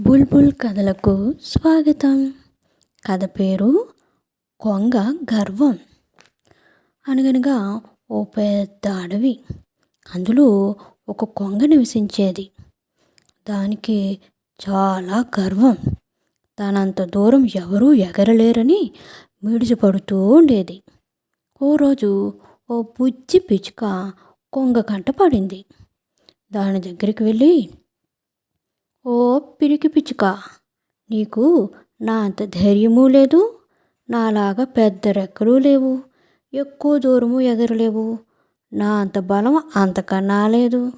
బుల్బుల్ కథలకు స్వాగతం. కథ పేరు కొంగ గర్వం. అనగనగా ఓ పెద్ద అడవి. అందులో ఒక కొంగ నివసించేది. దానికి చాలా గర్వం. తనంత దూరం ఎవరూ ఎగరలేరని మిడిసిపడుతూ ఉండేది. ఓ రోజు ఓ బుజ్జి పిచ్చుక కొంగ కంట పడింది. దాని దగ్గరికి వెళ్ళి, ఓ పిరికి పిచ్చుక, నీకు నా అంత ధైర్యమూ లేదు, నాలాగా పెద్ద రెక్కలు లేవు, ఎక్కువ దూరము ఎగరలేవు, నా అంత బలం అంతకన్నా లేదు.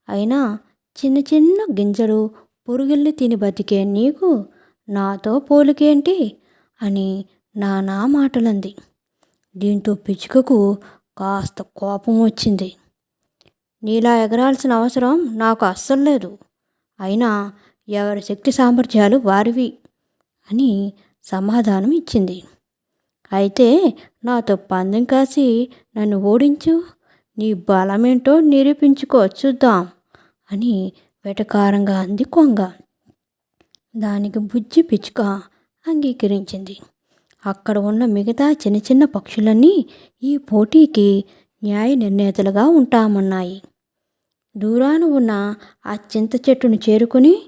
అయినా చిన్న చిన్న గింజలు పురుగుల్ని తిని బతికే నీకు నాతో పోలికేంటి అని నానా మాటలంది. దీంతో పిచ్చుకకు కాస్త కోపం వచ్చింది. నీలా ఎగరాల్సిన అవసరం నాకు అస్సలు లేదు. అయినా ఎవరి శక్తి సామర్థ్యాలు వారివి అని సమాధానం ఇచ్చింది. అయితే నాతో పందెం కాసి నన్ను ఓడించు, నీ బలమేంటో నిరూపించుకో చూద్దాం అని వెటకారంగా అంది కొంగ. దానికి బుజ్జి పిచ్చుక అంగీకరించింది. అక్కడ ఉన్న మిగతా చిన్న చిన్న పక్షులన్నీ ఈ పోటీకి న్యాయ నిర్ణేతలుగా ఉంటామన్నాయి. దూరాన ఉన్న ఆ చింత చెట్టును చేరుకుని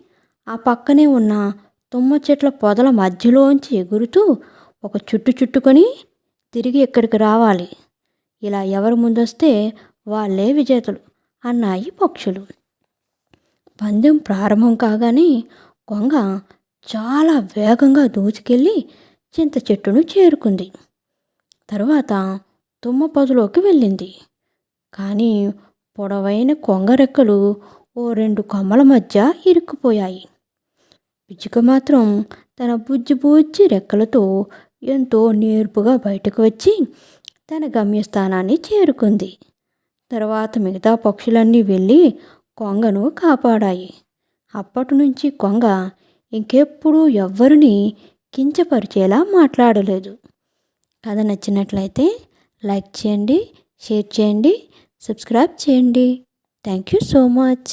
ఆ పక్కనే ఉన్న తుమ్మ చెట్ల పొదల మధ్యలోంచి ఎగురుతూ ఒక చుట్టు చుట్టుకొని తిరిగి ఇక్కడికి రావాలి. ఇలా ఎవరు ముందొస్తే వాళ్ళే విజేతలు అన్నాయి పక్షులు. పందెం ప్రారంభం కాగానే కొంగ చాలా వేగంగా దూచుకెళ్ళి చింత చెట్టును చేరుకుంది. తర్వాత తుమ్మ పొదలోకి వెళ్ళింది. కానీ పొడవైన కొంగ రెక్కలు ఓ రెండు కొమ్మల మధ్య ఇరుక్కుపోయాయి. పిచ్చుక మాత్రం తన బుజ్జి బుజ్జి రెక్కలతో ఎంతో నేర్పుగా బయటకు వచ్చి తన గమ్యస్థానాన్ని చేరుకుంది. తర్వాత మిగతా పక్షులన్నీ వెళ్ళి కొంగను కాపాడాయి. అప్పటి నుంచి కొంగ ఇంకెప్పుడూ ఎవ్వరిని కించపరిచేలా మాట్లాడలేదు. కథ నచ్చినట్లయితే లైక్ చేయండి, షేర్ చేయండి, సబ్స్క్రైబ్ చేయండి. Thank you so much.